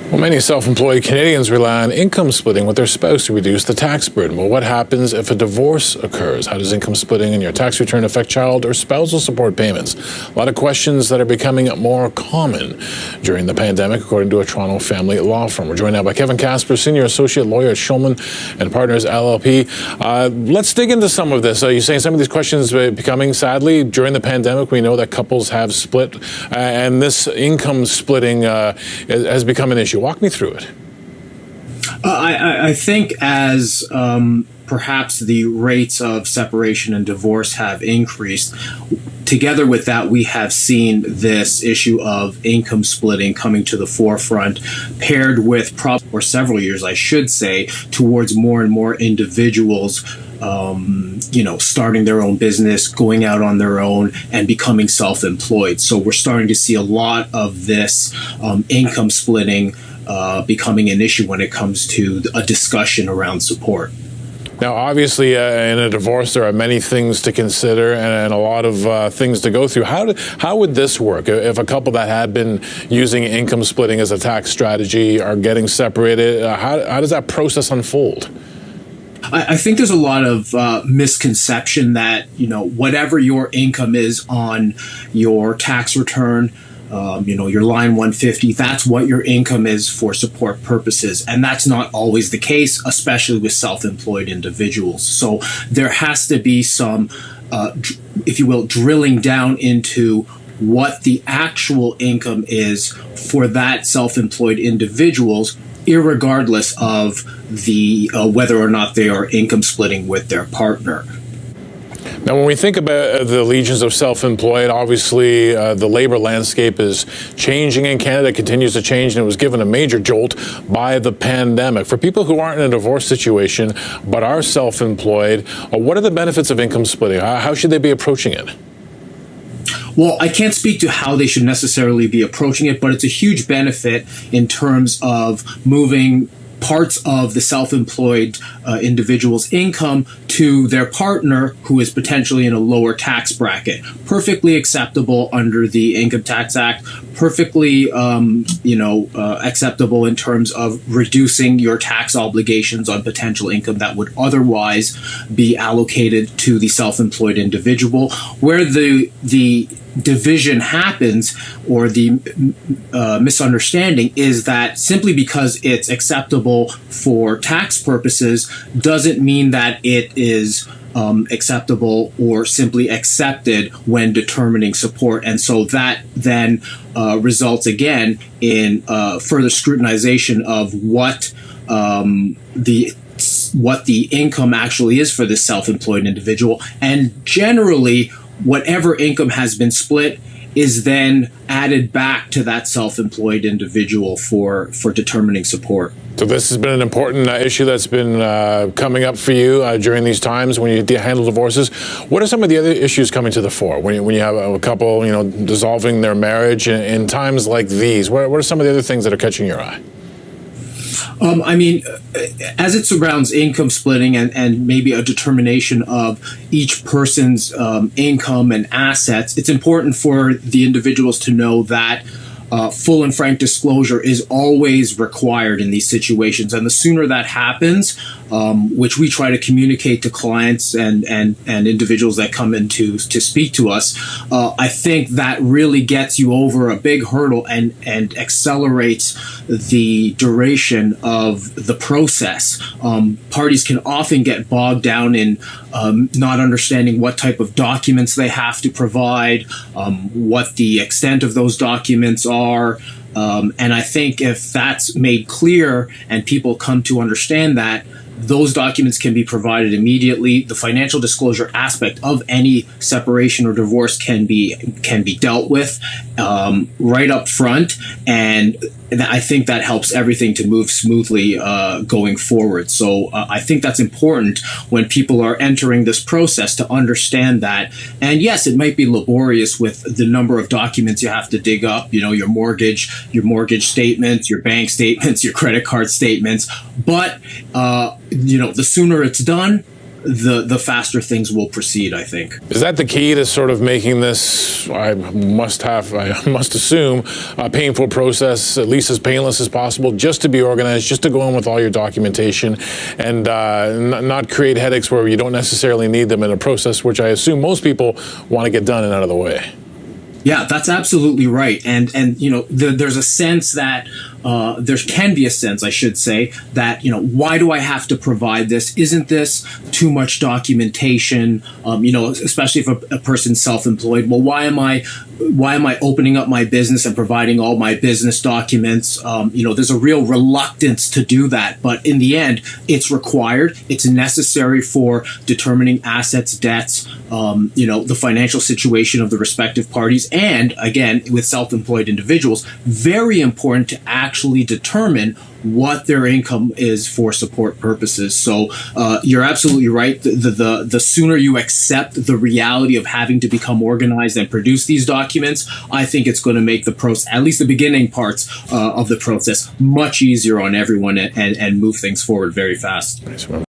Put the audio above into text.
Well, many self-employed Canadians rely on income splitting with their spouse to reduce the tax burden. Well, what happens if a divorce occurs? How does income splitting in your tax return affect child or spousal support payments? A lot of questions that are becoming more common during the pandemic, according to a Toronto family law firm. We're joined now by Kevin Casper, Senior Associate Lawyer at Shulman Partners, LLP. Let's dig into some of this. You're saying some of these questions are becoming, sadly, during the pandemic. We know that couples have split, and this income splitting has become an issue. Walk me through it. I think as perhaps the rates of separation and divorce have increased, together with that, we have seen this issue of income splitting coming to the forefront, paired with for several years, I should say, towards more and more individuals starting their own business, going out on their own, and becoming self-employed. So we're starting to see a lot of this income splitting becoming an issue when it comes to a discussion around support. Now, obviously, in a divorce, there are many things to consider and a lot of things to go through. How would this work if a couple that had been using income splitting as a tax strategy are getting separated? How does that process unfold? I think there's a lot of misconception that, whatever your income is on your tax return, your line 150, that's what your income is for support purposes. And that's not always the case, especially with self-employed individuals. So there has to be some, if you will, drilling down into what the actual income is for that self-employed individuals, irregardless of the whether or not they are income splitting with their partner. Now, when we think about the legions of self-employed, obviously the labor landscape is changing in Canada, continues to change, and it was given a major jolt by the pandemic. For people who aren't in a divorce situation but are self-employed, what are the benefits of income splitting? How should they be approaching it? Well, I can't speak to how they should necessarily be approaching it, but it's a huge benefit in terms of moving parts of the self-employed individual's income to their partner who is potentially in a lower tax bracket. Perfectly acceptable under the Income Tax Act, perfectly acceptable in terms of reducing your tax obligations on potential income that would otherwise be allocated to the self-employed individual. Where the division happens, or the misunderstanding, is that simply because it's acceptable for tax purposes doesn't mean that it is acceptable or simply accepted when determining support. And so that then results again in further scrutinization of what the income actually is for the self-employed individual. And generally, whatever income has been split is then added back to that self-employed individual for determining support. So this has been an important issue that's been coming up for you during these times when you handle divorces. What are some of the other issues coming to the fore when you have a couple, dissolving their marriage in times like these? What are some of the other things that are catching your eye? As it surrounds income splitting and maybe a determination of each person's income and assets, it's important for the individuals to know that full and frank disclosure is always required in these situations. And the sooner that happens, which we try to communicate to clients and individuals that come in to speak to us, I think that really gets you over a big hurdle and accelerates the duration of the process. Parties can often get bogged down in not understanding what type of documents they have to provide, what the extent of those documents are. And I think if that's made clear and people come to understand that, those documents can be provided immediately. The financial disclosure aspect of any separation or divorce can be dealt with right up front, and I think that helps everything to move smoothly going forward. So I think that's important when people are entering this process to understand that. And yes, it might be laborious with the number of documents you have to dig up. Your mortgage statements, your bank statements, your credit card statements, but the sooner it's done, the faster things will proceed, I think. Is that the key to sort of making this, I must assume, a painful process, at least as painless as possible, just to be organized, just to go in with all your documentation and not create headaches where you don't necessarily need them in a process which I assume most people want to get done and out of the way? Yeah, that's absolutely right. And there's a sense that there can be a sense, I should say, that, why do I have to provide this? Isn't this too much documentation? Especially if a person's self-employed. Well, why am I opening up my business and providing all my business documents? There's a real reluctance to do that. But in the end, it's required. It's necessary for determining assets, debts, the financial situation of the respective parties. And again, with self-employed individuals, very important to actually determine what their income is for support purposes. So you're absolutely right. The sooner you accept the reality of having to become organized and produce these documents, I think it's going to make the process, at least the beginning parts of the process, much easier on everyone and move things forward very fast. Nice one.